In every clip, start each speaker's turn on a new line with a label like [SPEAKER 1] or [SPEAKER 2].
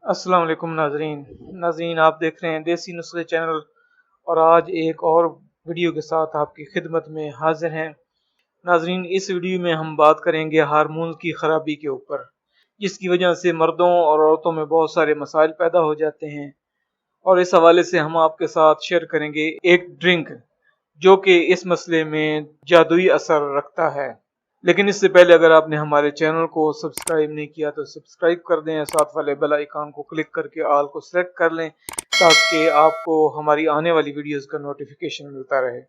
[SPEAKER 1] अस्सलाम वालेकुम नाजरीन आप देख रहे हैं देसी नुस्खे चैनल। और आज एक और वीडियो के साथ आपकी खिदमत में हाजिर हैं। नाजरीन, इस वीडियो में हम बात करेंगे हार्मोन की खराबी के ऊपर, जिसकी वजह से मर्दों और औरतों में बहुत सारे मसाइल पैदा हो जाते हैं। और इस हवाले से हम आपके साथ शेयर करेंगे एक ड्रिंक जो कि इस मसले में जादुई असर रखता है। लेकिन इससे पहले अगर आपने हमारे चैनल को सब्सक्राइब नहीं किया तो सब्सक्राइब कर दें, साथ वाले बेल आइकन को क्लिक करके ऑल को सेलेक्ट कर लें ताकि आपको हमारी आने वाली वीडियोस का नोटिफिकेशन मिलता रहे।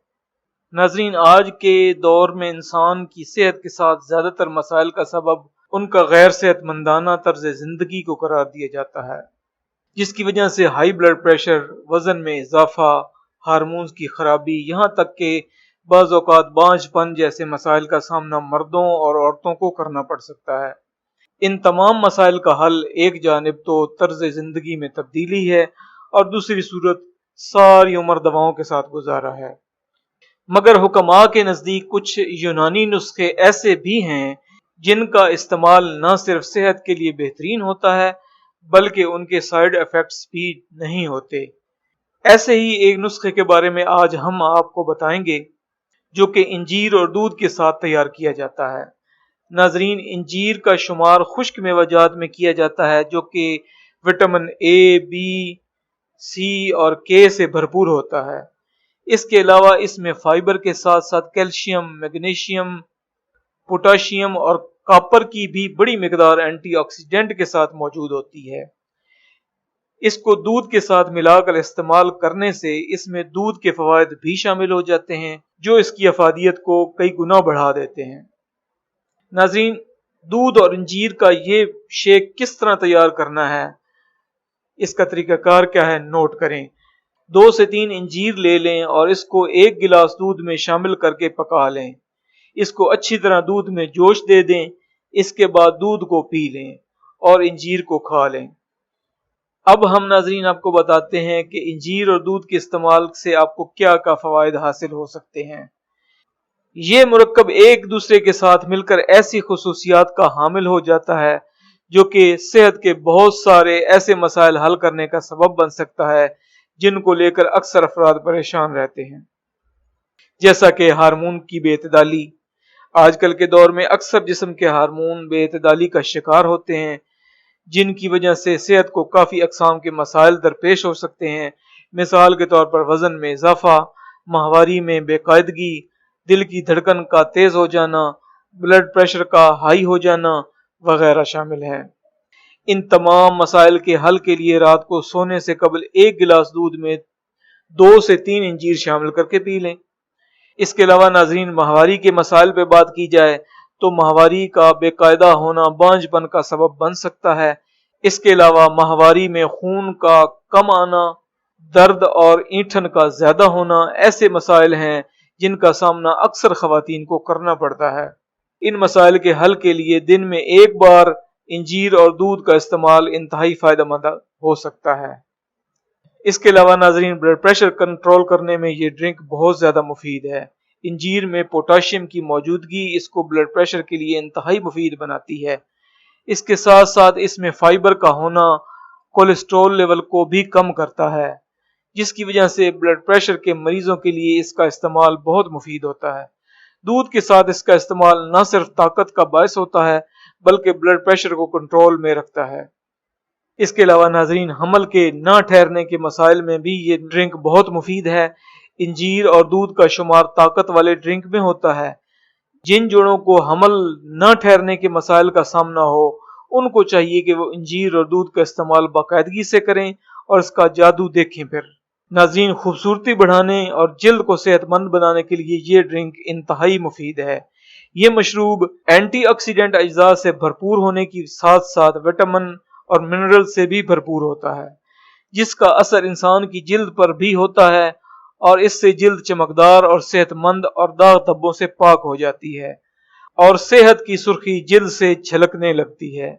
[SPEAKER 1] नाजरीन, आज के दौर में इंसान की सेहत के साथ ज़्यादातर मसाइल का सबब उनका गैर सेहतमंदाना तर्ज ज़िंदगी को करार दिया जाता है, जिसकी वजह से हाई ब्लड प्रेशर, वज़न में इजाफा, हार्मोन्स की खराबी, यहाँ तक कि बाज़ औक़ात बांझपन जैसे मसाइल का सामना मर्दों और औरतों को करना पड़ सकता है। इन तमाम मसाइल का हल एक जानिब तो तर्ज ज़िंदगी में तब्दीली है और दूसरी सूरत सारी उम्र दवाओं के साथ गुजारा है। मगर हुक्मा के नज़दीक कुछ यूनानी नुस्खे ऐसे भी हैं जिनका इस्तेमाल न सिर्फ सेहत के लिए बेहतरीन होता है बल्कि उनके साइड इफेक्ट्स भी नहीं होते। ऐसे ही एक नुस्खे के बारे में आज हम आपको बताएंगे जो कि इंजीर और दूध के साथ तैयार किया जाता है। नाजरीन, इंजीर का शुमार खुश्क मेवाजात में किया जाता है जो कि विटामिन ए, बी, सी और के से भरपूर होता है। इसके अलावा इसमें फाइबर के साथ साथ कैल्शियम, मैग्नीशियम, पोटाशियम और कॉपर की भी बड़ी मिकदार एंटीऑक्सीडेंट के साथ मौजूद होती है। इसको दूध के साथ मिलाकर इस्तेमाल करने से इसमें दूध के फवायद भी शामिल हो जाते हैं जो इसकी अफादियत को कई गुना बढ़ा देते हैं। नाज़रीन, दूध और इंजीर का ये शेक किस तरह तैयार करना है, इसका तरीकाकार क्या है, नोट करें। 2 से 3 इंजीर ले लें और इसको 1 गिलास दूध में शामिल करके पका लें। इसको अच्छी तरह दूध में जोश दे दें। इसके बाद दूध को पी लें और इंजीर को खा लें। अब हम नाजरीन आपको बताते हैं कि इंजीर और दूध के इस्तेमाल से आपको क्या क्या फवायद हासिल हो सकते हैं। ये मुरक्कब एक दूसरे के साथ मिलकर ऐसी खुसूसियात का हामिल हो जाता है जो कि सेहत के बहुत सारे ऐसे मसाइल हल करने का सबब बन सकता है जिनको लेकर अक्सर अफराद परेशान रहते हैं, जैसा कि हार्मोन की बेइतदाली। आजकल के दौर में अक्सर जिस्म के हार्मोन बेइतदाली का शिकार होते हैं जिनकी वजह से सेहत को काफ़ी अकसाम के मसाइल दरपेश हो सकते हैं। मिसाल के तौर पर वज़न में इजाफा, माहवारी में बेकायदगी, दिल की धड़कन का तेज़ हो जाना, ब्लड प्रेशर का हाई हो जाना वगैरह शामिल हैं। इन तमाम मसाइल के हल के लिए रात को सोने से कबल 1 गिलास दूध में 2 से 3 इंजीर शामिल करके पी लें। इसके अलावा नाजरीन, माहवारी के मसाइल पे बात की जाए तो माहवारी का बेकायदा होना बांझपन का सबब बन सकता है। इसके अलावा माहवारी में खून का कम आना, दर्द और ईंठन का ज्यादा होना ऐसे मसाइल हैं जिनका सामना अक्सर खवातीन को करना पड़ता है। इन मसाइल के हल के लिए दिन में 1 बार इंजीर और दूध का इस्तेमाल इंतहाई फायदेमंद हो सकता है। इसके अलावा नाजरीन, ब्लड प्रेशर कंट्रोल करने में ये ड्रिंक बहुत ज्यादा मुफीद है। इंजीर में पोटाशियम की मौजूदगी इसको ब्लड प्रेशर के लिए इंतहाई मुफीद बनाती है। इसके साथ साथ इसमें फाइबर का होना कोलेस्ट्रॉल लेवल को भी कम करता है, जिसकी वजह से ब्लड प्रेशर के मरीजों के लिए इसका इस्तेमाल बहुत मुफीद होता है। दूध के साथ इसका इस्तेमाल न सिर्फ ताकत का बायस होता है बल्कि ब्लड प्रेशर को कंट्रोल में रखता है। इसके अलावा नाजरीन, हमल के न ठहरने के मसाइल में भी ये ड्रिंक बहुत मुफीद है। इंजीर और दूध का शुमार ताकत वाले ड्रिंक में होता है। जिन जोड़ों को हमल न ठहरने के मसाइल का सामना हो उनको चाहिए कि वो इंजीर और दूध का इस्तेमाल बाकायदगी से करें और इसका जादू देखें। फिर नाजरीन, खूबसूरती बढ़ाने और जिल्द को सेहतमंद बनाने के लिए ये ड्रिंक इंतहाई मुफीद है। ये मशरूब एंटीऑक्सीडेंट अज्जा से भरपूर होने के साथ साथ विटामिन और मिनरल से भी भरपूर होता है, जिसका असर इंसान की जिल्द पर भी होता है और इससे जिल्द चमकदार और सेहतमंद और दाग धब्बों से पाक हो जाती है और सेहत की सुर्खी जिल्द से झलकने लगती है।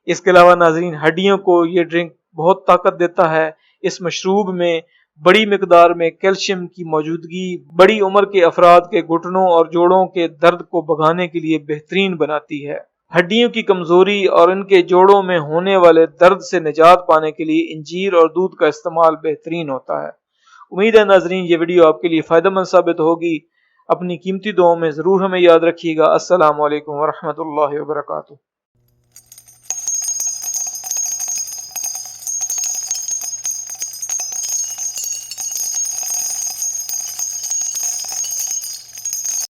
[SPEAKER 1] इसके अलावा नाजरीन, हड्डियों को ये ड्रिंक बहुत ताकत देता है। इस मशरूब में बड़ी मिकदार में कैल्शियम की मौजूदगी बड़ी उम्र के अफराद के घुटनों और जोड़ों के दर्द को भगाने के लिए बेहतरीन बनाती है। ہڈیوں کی کمزوری اور ان کے جوڑوں میں ہونے والے درد سے نجات پانے کے لیے انجیر اور دودھ کا استعمال بہترین ہوتا ہے۔ امید ہے ناظرین یہ ویڈیو آپ کے لیے فائدہ مند ثابت ہوگی۔ اپنی قیمتی دعاؤں میں ضرور ہمیں یاد رکھیے گا۔ السلام علیکم ورحمۃ اللہ وبرکاتہ۔